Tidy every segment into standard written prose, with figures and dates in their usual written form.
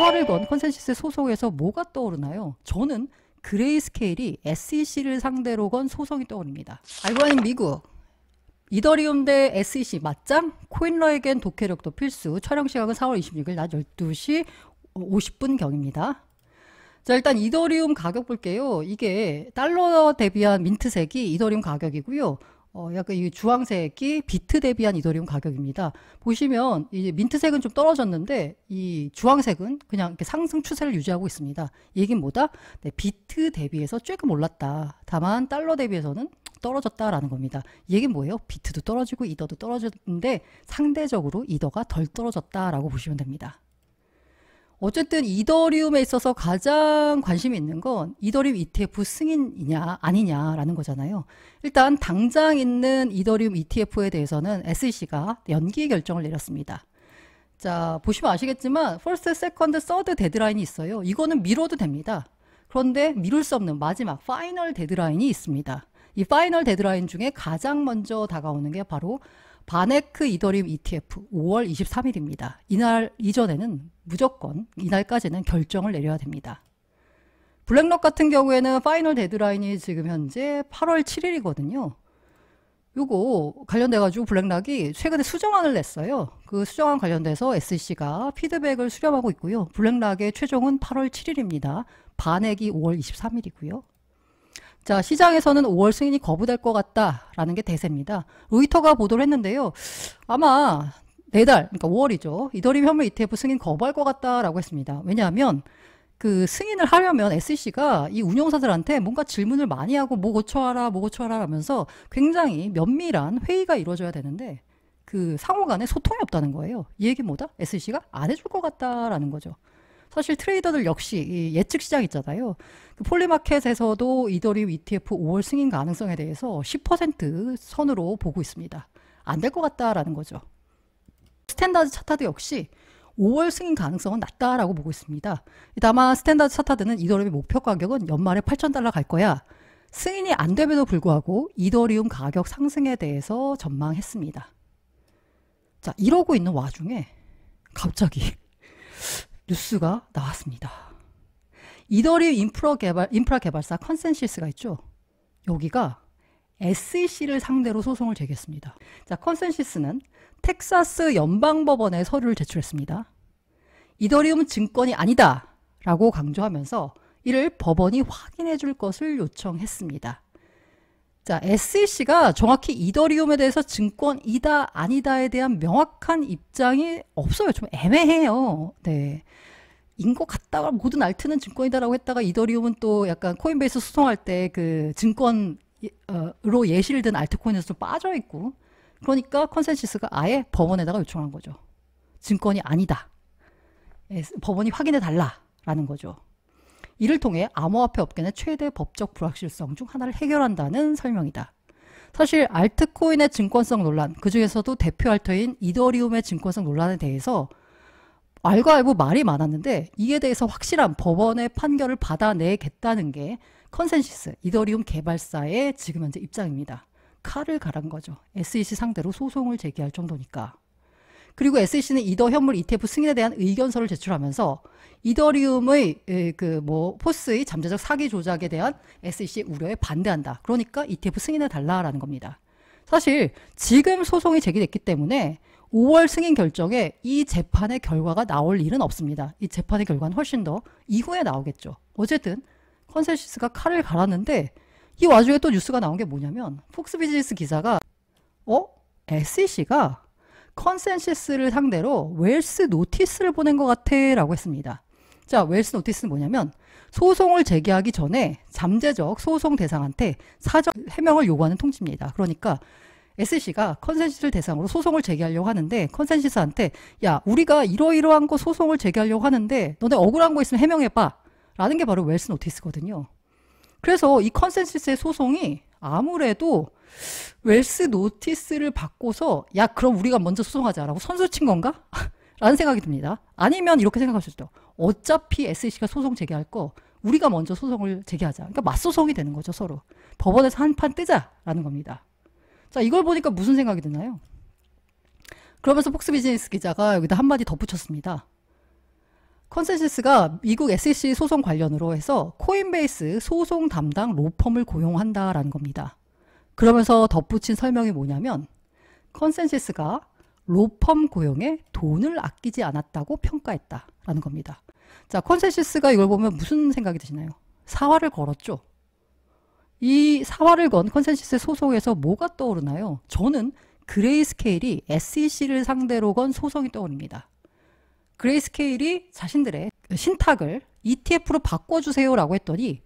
파월을 건 컨센시스 소송에서 뭐가 떠오르나요? 저는 그레이스케일이 SEC를 상대로 건 소송이 떠오릅니다. 알고 보니 미국 이더리움 대 SEC 맞짱? 코인러에겐 독해력도 필수. 촬영 시각은 4월 26일 낮 12시 50분 경입니다. 자, 일단 이더리움 가격 볼게요. 이게 달러 대비한 민트색이 이더리움 가격이고요. 약간 이 주황색이 비트 대비한 이더리움 가격입니다. 보시면 이제 민트색은 좀 떨어졌는데 이 주황색은 그냥 이렇게 상승 추세를 유지하고 있습니다. 이 얘기는 뭐다? 네, 비트 대비해서 조금 올랐다. 다만 달러 대비해서는 떨어졌다라는 겁니다. 이 얘기는 뭐예요? 비트도 떨어지고 이더도 떨어졌는데 상대적으로 이더가 덜 떨어졌다라고 보시면 됩니다. 어쨌든 이더리움에 있어서 가장 관심이 있는 건 이더리움 ETF 승인이냐 아니냐라는 거잖아요. 일단 당장 있는 이더리움 ETF에 대해서는 SEC가 연기 결정을 내렸습니다. 자, 보시면 아시겠지만 퍼스트, 세컨드, 서드 데드라인이 있어요. 이거는 미뤄도 됩니다. 그런데 미룰 수 없는 마지막 파이널 데드라인이 있습니다. 이 파이널 데드라인 중에 가장 먼저 다가오는 게 바로 바네크 이더리움 ETF 5월 23일입니다. 이날 이전에는 무조건 이날까지는 결정을 내려야 됩니다. 블랙록 같은 경우에는 파이널 데드라인이 지금 현재 8월 7일이거든요. 요거 관련돼 가지고 블랙록이 최근에 수정안을 냈어요. 그 수정안 관련돼서 SEC가 피드백을 수렴하고 있고요. 블랙록의 최종은 8월 7일입니다. 반액이 5월 23일이고요. 자, 시장에서는 5월 승인이 거부될 것 같다라는 게 대세입니다. 로이터가 보도를 했는데요. 아마 내달, 그러니까 5월이죠. 이더리움 현물 ETF 승인 거부할 것 같다라고 했습니다. 왜냐하면 그 승인을 하려면 SEC가 이 운용사들한테 뭔가 질문을 많이 하고 뭐 고쳐와라, 뭐 고쳐와라 하면서 굉장히 면밀한 회의가 이루어져야 되는데 그 상호 간에 소통이 없다는 거예요. 이 얘기 뭐다? SEC가 안 해줄 것 같다라는 거죠. 사실 트레이더들 역시 예측 시장 있잖아요. 그 폴리마켓에서도 이더리움 ETF 5월 승인 가능성에 대해서 10% 선으로 보고 있습니다. 안 될 것 같다라는 거죠. 스탠다드 차타드 역시 5월 승인 가능성은 낮다라고 보고 있습니다. 다만 스탠다드 차타드는 이더리움의 목표 가격은 연말에 8,000달러 갈 거야. 승인이 안 됨에도 불구하고 이더리움 가격 상승에 대해서 전망했습니다. 자, 이러고 있는 와중에 갑자기 뉴스가 나왔습니다. 이더리움 인프라 개발사 컨센시스가 있죠. 여기가 SEC를 상대로 소송을 제기했습니다. 자, 컨센시스는 텍사스 연방법원에 서류를 제출했습니다. 이더리움은 증권이 아니다 라고 강조하면서 이를 법원이 확인해 줄 것을 요청했습니다. 자, SEC가 정확히 이더리움에 대해서 증권이다 아니다에 대한 명확한 입장이 없어요. 좀 애매해요. 네. 인 것 같다가 모든 알트는 증권이다라고 했다가 이더리움은 또 약간 코인베이스 소송할 때 그 증권으로 예시를 든 알트코인에서 좀 빠져 있고, 그러니까 컨센시스가 아예 법원에다가 요청한 거죠. 증권이 아니다. 법원이 확인해 달라라는 거죠. 이를 통해 암호화폐 업계는 최대 법적 불확실성 중 하나를 해결한다는 설명이다. 사실 알트코인의 증권성 논란, 그 중에서도 대표 알터인 이더리움의 증권성 논란에 대해서 알고 알고 말이 많았는데 이에 대해서 확실한 법원의 판결을 받아내겠다는 게 컨센시스, 이더리움 개발사의 지금 현재 입장입니다. 칼을 갈은 거죠. SEC 상대로 소송을 제기할 정도니까. 그리고 SEC는 이더 현물 ETF 승인에 대한 의견서를 제출하면서 이더리움의 포스의 잠재적 사기 조작에 대한 SEC의 우려에 반대한다. 그러니까 ETF 승인해 달라라는 겁니다. 사실 지금 소송이 제기됐기 때문에 5월 승인 결정에 이 재판의 결과가 나올 일은 없습니다. 이 재판의 결과는 훨씬 더 이후에 나오겠죠. 어쨌든 컨센시스가 칼을 갈았는데 이 와중에 또 뉴스가 나온 게 뭐냐면 폭스 비즈니스 기사가 SEC가 컨센시스를 상대로 웰스 노티스를 보낸 것 같아 라고 했습니다. 자, 웰스 노티스는 뭐냐면 소송을 제기하기 전에 잠재적 소송 대상한테 사전 해명을 요구하는 통지입니다. 그러니까 SEC가 컨센시스를 대상으로 소송을 제기하려고 하는데 컨센시스한테 야, 우리가 이러이러한 거 소송을 제기하려고 하는데 너네 억울한 거 있으면 해명해봐 라는 게 바로 웰스 노티스거든요. 그래서 이 컨센시스의 소송이 아무래도 웰스 노티스를 받고서 야, 그럼 우리가 먼저 소송하자라고 선수 친 건가? 라는 생각이 듭니다. 아니면 이렇게 생각할 수 있죠. 어차피 SEC가 소송 제기할 거 우리가 먼저 소송을 제기하자. 그러니까 맞소송이 되는 거죠, 서로. 법원에서 한 판 뜨자라는 겁니다. 자, 이걸 보니까 무슨 생각이 드나요? 그러면서 폭스 비즈니스 기자가 여기다 한마디 덧붙였습니다. 컨센시스가 미국 SEC 소송 관련으로 해서 코인베이스 소송 담당 로펌을 고용한다라는 겁니다. 그러면서 덧붙인 설명이 뭐냐면 컨센시스가 로펌 고용에 돈을 아끼지 않았다고 평가했다라는 겁니다. 자, 컨센시스가 이걸 보면 무슨 생각이 드시나요? 사활을 걸었죠. 이 사활을 건 컨센시스 소송에서 뭐가 떠오르나요? 저는 그레이스케일이 SEC를 상대로 건 소송이 떠오릅니다. 그레이스케일이 자신들의 신탁을 ETF로 바꿔주세요라고 했더니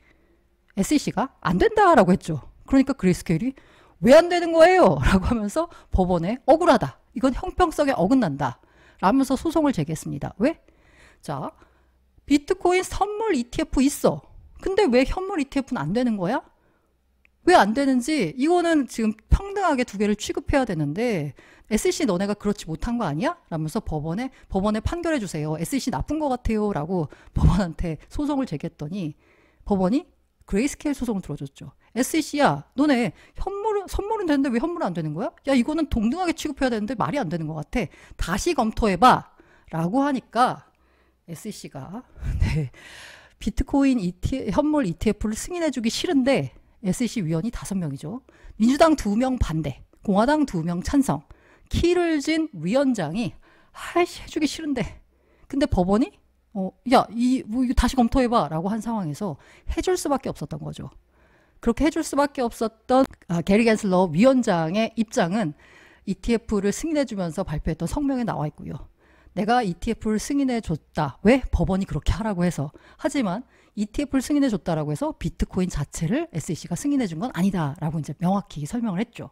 SEC가 안 된다라고 했죠. 그러니까 그레이스케일이 왜 안 되는 거예요? 라고 하면서 법원에 억울하다. 이건 형평성에 어긋난다. 라면서 소송을 제기했습니다. 왜? 자, 비트코인 선물 ETF 있어. 근데 왜 현물 ETF는 안 되는 거야? 왜 안 되는지 이거는 지금 평등하게 두 개를 취급해야 되는데 SEC 너네가 그렇지 못한 거 아니야? 라면서 법원에 판결해 주세요. SEC 나쁜 거 같아요. 라고 법원한테 소송을 제기했더니 법원이 그레이스케일 소송을 들어줬죠. SEC야 너네 선물은 되는데 왜 현물은 안 되는 거야? 야 이거는 동등하게 취급해야 되는데 말이 안 되는 것 같아. 다시 검토해봐. 라고 하니까 SEC가 네, 비트코인 현물 ETF를 승인해주기 싫은데 SEC 위원이 5명이죠. 민주당 2명 반대, 공화당 2명 찬성, 키를 위원장이 해주기 싫은데 근데 법원이 이거 다시 검토해봐 라고 한 상황에서 해줄 수밖에 없었던 거죠. 그렇게 해줄 수밖에 없었던 게리 겐슬러 위원장의 입장은 ETF를 승인해주면서 발표했던 성명에 나와 있고요. 내가 ETF를 승인해줬다. 왜? 법원이 그렇게 하라고 해서. 하지만 ETF를 승인해줬다라고 해서 비트코인 자체를 SEC가 승인해준 건 아니다라고 이제 명확히 설명을 했죠.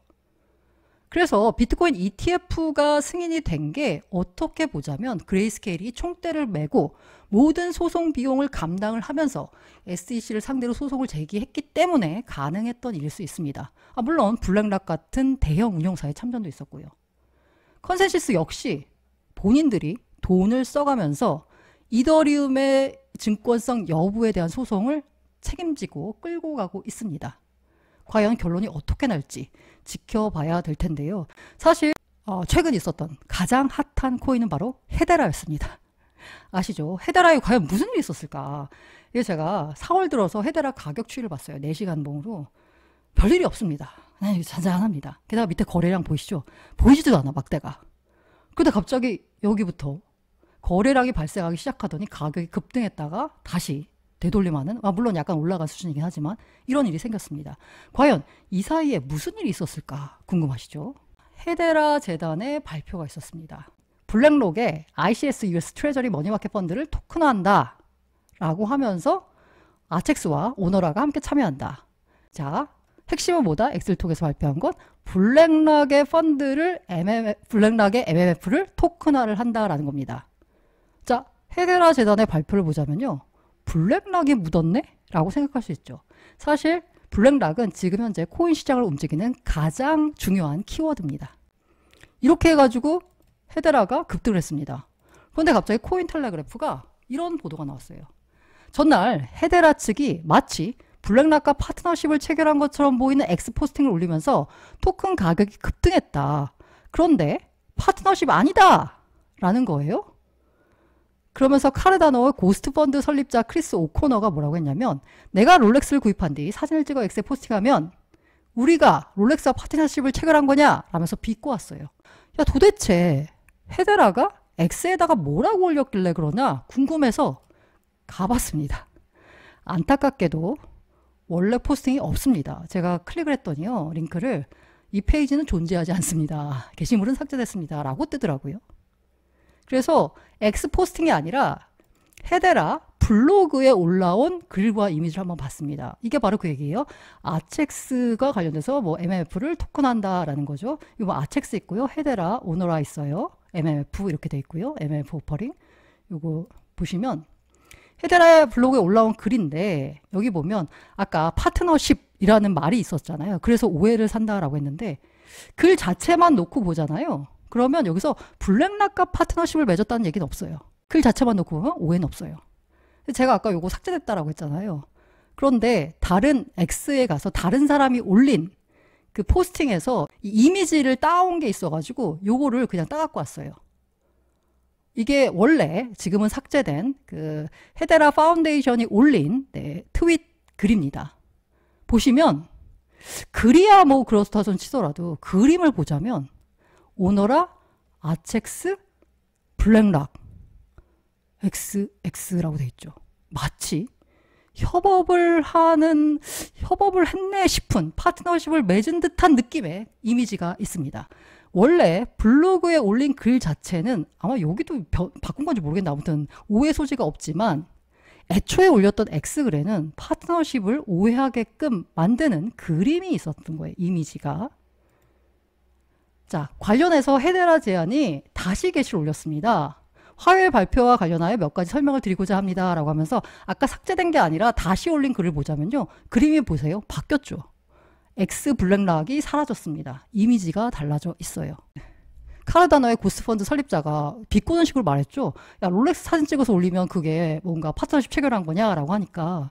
그래서 비트코인 ETF가 승인이 된 게 어떻게 보자면 그레이스케일이 총대를 메고 모든 소송 비용을 감당을 하면서 SEC를 상대로 소송을 제기했기 때문에 가능했던 일일 수 있습니다. 물론 블랙락 같은 대형 운용사의 참전도 있었고요. 컨센시스 역시 본인들이 돈을 써가면서 이더리움의 증권성 여부에 대한 소송을 책임지고 끌고 가고 있습니다. 과연 결론이 어떻게 날지 지켜봐야 될 텐데요. 사실 최근 있었던 가장 핫한 코인은 바로 헤데라였습니다. 아시죠? 헤데라에 과연 무슨 일이 있었을까? 이게 제가 4월 들어서 헤데라 가격 추이를 봤어요. 4시간 봉으로. 별일이 없습니다. 그냥 잔잔합니다. 게다가 밑에 거래량 보이시죠? 보이지도 않아 막대가. 근데 갑자기 여기부터 거래량이 발생하기 시작하더니 가격이 급등했다가 다시 되돌림하는, 물론 약간 올라간 수준이긴 하지만 이런 일이 생겼습니다. 과연 이 사이에 무슨 일이 있었을까 궁금하시죠? 헤데라 재단의 발표가 있었습니다. 블랙록에 ICS US 트레저리 머니마켓 펀드를 토큰화한다 라고 하면서 아첵스와 오너라가 함께 참여한다. 자, 핵심은 뭐다? 엑셀톡에서 발표한 건 블랙락의 펀드를 블랙락의 MMF를 토큰화를 한다라는 겁니다. 자, 헤데라 재단의 발표를 보자면요. 블랙락이 묻었네? 라고 생각할 수 있죠. 사실 블랙락은 지금 현재 코인 시장을 움직이는 가장 중요한 키워드입니다. 이렇게 해가지고 헤데라가 급등을 했습니다. 그런데 갑자기 코인텔레그래프가 이런 보도가 나왔어요. 전날 헤데라 측이 마치 블랙락과 파트너십을 체결한 것처럼 보이는 엑스포스팅을 올리면서 토큰 가격이 급등했다. 그런데 파트너십 아니다! 라는 거예요. 그러면서 카르다노의 고스트 펀드 설립자 크리스 오코너가 뭐라고 했냐면 내가 롤렉스를 구입한 뒤 사진을 찍어 엑스에 포스팅하면 우리가 롤렉스와 파트너십을 체결한 거냐? 라면서 비꼬았어요. 야 도대체 헤데라가 엑스에다가 뭐라고 올렸길래 그러나 궁금해서 가봤습니다. 안타깝게도 원래 포스팅이 없습니다. 제가 클릭을 했더니요. 링크를 이 페이지는 존재하지 않습니다. 게시물은 삭제됐습니다. 라고 뜨더라고요. 그래서 X 포스팅이 아니라 헤데라 블로그에 올라온 글과 이미지를 한번 봤습니다. 이게 바로 그 얘기예요. 아첵스가 관련돼서 뭐 MMF를 토큰한다라는 거죠. 이거 아첵스 있고요. 헤데라 오너라 있어요. MMF 이렇게 돼 있고요. MMF 오퍼링. 이거 보시면 헤데라의 블로그에 올라온 글인데 여기 보면 아까 파트너십이라는 말이 있었잖아요. 그래서 오해를 산다라고 했는데 글 자체만 놓고 보잖아요. 그러면 여기서 블랙락과 파트너십을 맺었다는 얘기는 없어요. 글 자체만 놓고 보면 오해는 없어요. 제가 아까 요거 삭제됐다라고 했잖아요. 그런데 다른 X에 가서 다른 사람이 올린 그 포스팅에서 이 이미지를 따온 게 있어가지고 요거를 그냥 따갖고 왔어요. 이게 원래 지금은 삭제된 그 헤데라 파운데이션이 올린 트윗 글입니다. 보시면 글이야 뭐 그렇다전 치더라도 그림을 보자면 오너라 아첵스 블랙락 XX라고 돼 있죠. 마치 협업을 했네 싶은 파트너십을 맺은 듯한 느낌의 이미지가 있습니다. 원래 블로그에 올린 글 자체는 아마 여기도 바꾼 건지 모르겠는데 아무튼 오해 소지가 없지만 애초에 올렸던 X글에는 파트너십을 오해하게끔 만드는 그림이 있었던 거예요. 이미지가. 자, 관련해서 헤데라 제안이 다시 게시를 올렸습니다. 화요일 발표와 관련하여 몇 가지 설명을 드리고자 합니다. 라고 하면서 아까 삭제된 게 아니라 다시 올린 글을 보자면요. 그림이 보세요. 바뀌었죠. X 블랙락이 사라졌습니다. 이미지가 달라져 있어요. 카르다노의 고스트펀드 설립자가 비꼬는 식으로 말했죠. 야, 롤렉스 사진 찍어서 올리면 그게 뭔가 파트너십 체결한 거냐라고 하니까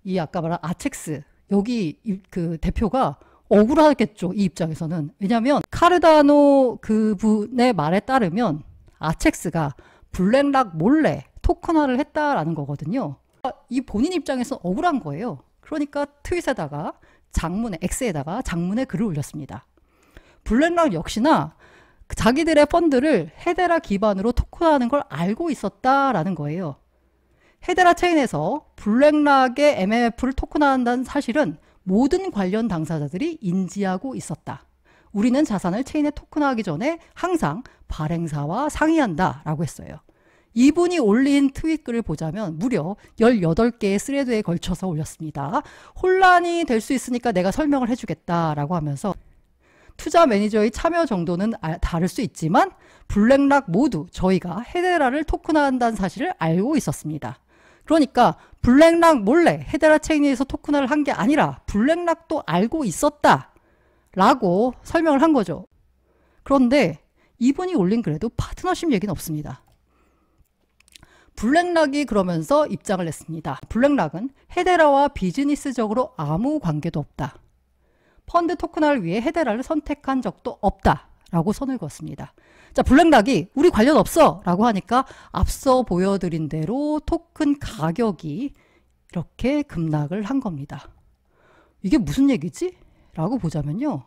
이 아까 말한 아첵스 여기 그 대표가 억울하겠죠. 이 입장에서는. 왜냐하면 카르다노 그분의 말에 따르면 아첵스가 블랙락 몰래 토큰화를 했다라는 거거든요. 이 본인 입장에서 억울한 거예요. 그러니까 트윗에다가 X에다가 장문의 글을 올렸습니다. 블랙락 역시나 자기들의 펀드를 헤데라 기반으로 토큰화하는 걸 알고 있었다라는 거예요. 헤데라 체인에서 블랙락의 MMF를 토큰화한다는 사실은 모든 관련 당사자들이 인지하고 있었다. 우리는 자산을 체인에 토큰화하기 전에 항상 발행사와 상의한다 라고 했어요. 이분이 올린 트윗 글을 보자면 무려 18개의 스레드에 걸쳐서 올렸습니다. 혼란이 될 수 있으니까 내가 설명을 해주겠다 라고 하면서 투자 매니저의 참여 정도는 다를 수 있지만 블랙락 모두 저희가 헤데라를 토큰화한다는 사실을 알고 있었습니다. 그러니까 블랙락 몰래 헤데라 체인에서 토큰화를 한 게 아니라 블랙락도 알고 있었다 라고 설명을 한 거죠. 그런데 이분이 올린 글에도 파트너십 얘기는 없습니다. 블랙락이 그러면서 입장을 냈습니다. 블랙락은 헤데라와 비즈니스적으로 아무 관계도 없다. 펀드 토큰화를 위해 헤데라를 선택한 적도 없다 라고 선을 그었습니다. 자, 블랙락이 우리 관련 없어 라고 하니까 앞서 보여드린 대로 토큰 가격이 이렇게 급락을 한 겁니다. 이게 무슨 얘기지? 라고 보자면요.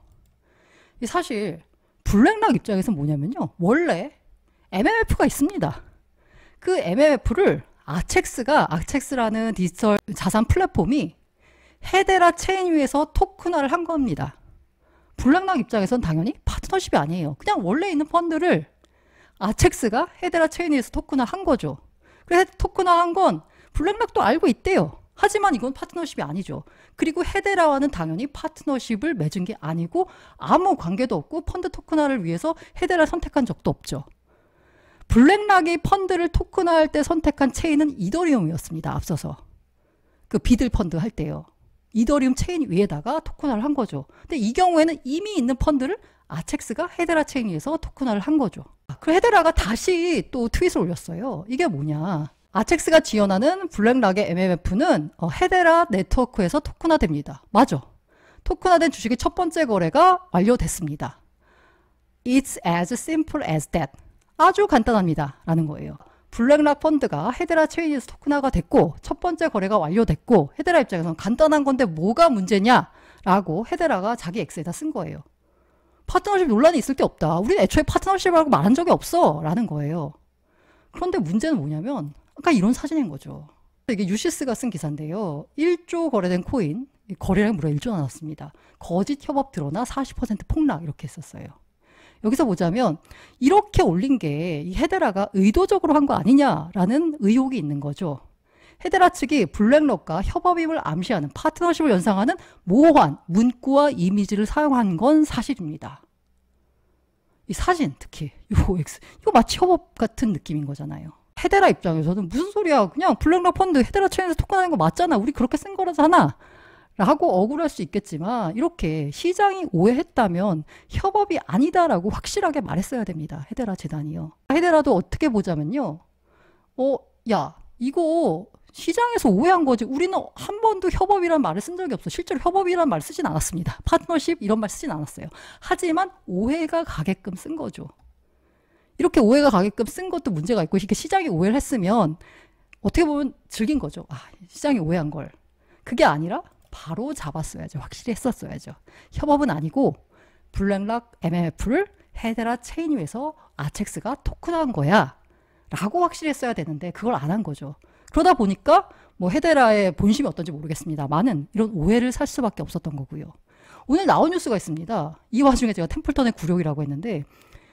사실 블랙락 입장에서 뭐냐면요. 원래 MMF가 있습니다. 그 MMF를 아첵스라는 디지털 자산 플랫폼이 헤데라 체인 위에서 토큰화를 한 겁니다. 블랙락 입장에서는 당연히 파트너십이 아니에요. 그냥 원래 있는 펀드를 아첵스가 헤데라 체인 위에서 토큰화 한 거죠. 그래서 토큰화 한 건 블랙락도 알고 있대요. 하지만 이건 파트너십이 아니죠. 그리고 헤데라와는 당연히 파트너십을 맺은 게 아니고 아무 관계도 없고 펀드 토큰화를 위해서 헤데라를 선택한 적도 없죠. 블랙락이 펀드를 토큰화할 때 선택한 체인은 이더리움이었습니다. 앞서서. 그 비들 펀드 할 때요. 이더리움 체인 위에다가 토큰화를 한 거죠. 근데 이 경우에는 이미 있는 펀드를 아첵스가 헤데라 체인 위에서 토큰화를 한 거죠. 그 헤데라가 다시 또 트윗을 올렸어요. 이게 뭐냐. 아첵스가 지원하는 블랙락의 MMF는 헤데라 네트워크에서 토큰화됩니다. 맞아. 토큰화된 주식의 첫 번째 거래가 완료됐습니다. It's as simple as that. 아주 간단합니다. 라는 거예요. 블랙락 펀드가 헤데라 체인에서 토큰화가 됐고 첫 번째 거래가 완료됐고 헤데라 입장에서는 간단한 건데 뭐가 문제냐 라고 헤데라가 자기 X에다 쓴 거예요. 파트너십 논란이 있을 게 없다. 우리는 애초에 파트너십이라고 말한 적이 없어 라는 거예요. 그런데 문제는 뭐냐면 아까 이런 사진인 거죠. 이게 유시스가 쓴 기사인데요. 1조 거래된 코인, 거래량이 무려 1조 나왔습니다. 거짓 협업 드러나 40% 폭락 이렇게 했었어요. 여기서 보자면 이렇게 올린 게 이 헤데라가 의도적으로 한 거 아니냐라는 의혹이 있는 거죠. 헤데라 측이 블랙락과 협업임을 암시하는 파트너십을 연상하는 모호한 문구와 이미지를 사용한 건 사실입니다. 이 사진 특히 이거 마치 협업 같은 느낌인 거잖아요. 헤데라 입장에서는 무슨 소리야. 그냥 블랙락 펀드 헤데라 체인에서 토큰하는 거 맞잖아. 우리 그렇게 쓴 거라잖아. 라고 억울할 수 있겠지만 이렇게 시장이 오해했다면 협업이 아니다라고 확실하게 말했어야 됩니다. 헤데라 재단이요. 헤데라도 어떻게 보자면요. 야 이거 시장에서 오해한 거지. 우리는 한 번도 협업이란 말을 쓴 적이 없어. 실제로 협업이란 말 쓰진 않았습니다. 파트너십 이런 말 쓰진 않았어요. 하지만 오해가 가게끔 쓴 거죠. 이렇게 오해가 가게끔 쓴 것도 문제가 있고 이렇게 시장이 오해를 했으면 어떻게 보면 즐긴 거죠. 아, 시장이 오해한 걸. 그게 아니라 바로 잡았어야죠. 확실히 했었어야죠. 협업은 아니고 블랙락 MMF를 헤데라 체인 위에서 아첵스가 토큰한 거야 라고 확실히 했어야 되는데 그걸 안 한 거죠. 그러다 보니까 뭐 헤데라의 본심이 어떤지 모르겠습니다만은 이런 오해를 살 수밖에 없었던 거고요. 오늘 나온 뉴스가 있습니다. 이 와중에 제가 템플턴의 굴욕이라고 했는데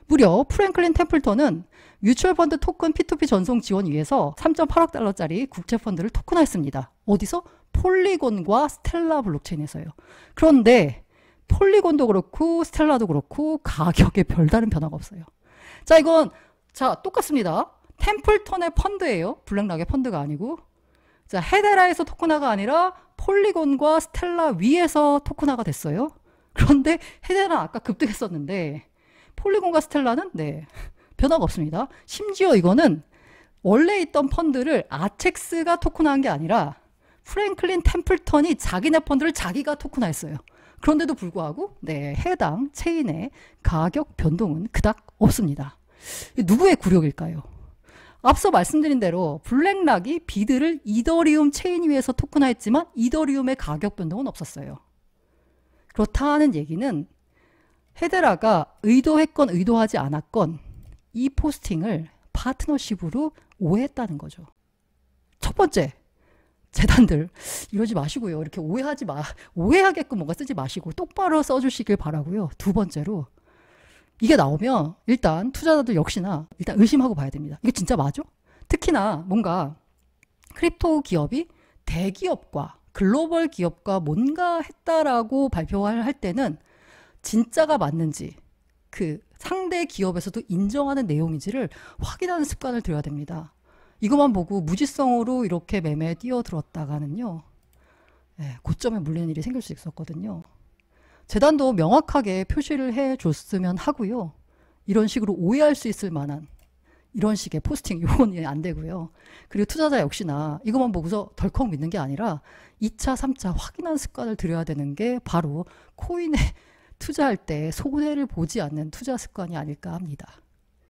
무려 프랭클린 템플턴은 뮤추얼펀드 토큰 P2P 전송 지원 위해서 3.8억 달러짜리 국제펀드를 토큰화했습니다. 어디서? 폴리곤과 스텔라 블록체인에서요. 그런데 폴리곤도 그렇고 스텔라도 그렇고 가격에 별다른 변화가 없어요. 자, 이건 똑같습니다. 템플턴의 펀드예요. 블랙락의 펀드가 아니고. 자, 헤데라에서 토큰화가 아니라 폴리곤과 스텔라 위에서 토큰화가 됐어요. 그런데 헤데라 아까 급등했었는데 폴리곤과 스텔라는 변화가 없습니다. 심지어 이거는 원래 있던 펀드를 아첵스가 토큰화한 게 아니라 프랭클린 템플턴이 자기네 펀드를 자기가 토큰화했어요. 그런데도 불구하고 해당 체인의 가격 변동은 그닥 없습니다. 누구의 굴욕일까요? 앞서 말씀드린 대로 블랙락이 비드를 이더리움 체인 위에서 토큰화했지만 이더리움의 가격 변동은 없었어요. 그렇다는 얘기는 헤데라가 의도했건 의도하지 않았건 이 포스팅을 파트너십으로 오해했다는 거죠. 첫 번째, 재단들 이러지 마시고요. 이렇게 오해하게끔 뭔가 쓰지 마시고 똑바로 써주시길 바라고요. 두 번째로 이게 나오면 일단 투자자들 역시나 일단 의심하고 봐야 됩니다. 이게 진짜 맞아? 특히나 뭔가 크립토 기업이 대기업과 글로벌 기업과 뭔가 했다라고 발표할 때는 진짜가 맞는지 그 상대 기업에서도 인정하는 내용인지를 확인하는 습관을 들여야 됩니다. 이것만 보고 무지성으로 이렇게 매매에 뛰어들었다가는요, 고점에 물리는 일이 생길 수 있었거든요. 재단도 명확하게 표시를 해줬으면 하고요. 이런 식으로 오해할 수 있을 만한 이런 식의 포스팅 이건 안 되고요. 그리고 투자자 역시나 이것만 보고서 덜컥 믿는 게 아니라 2차, 3차 확인하는 습관을 들여야 되는 게 바로 코인에 투자할 때 손해를 보지 않는 투자 습관이 아닐까 합니다.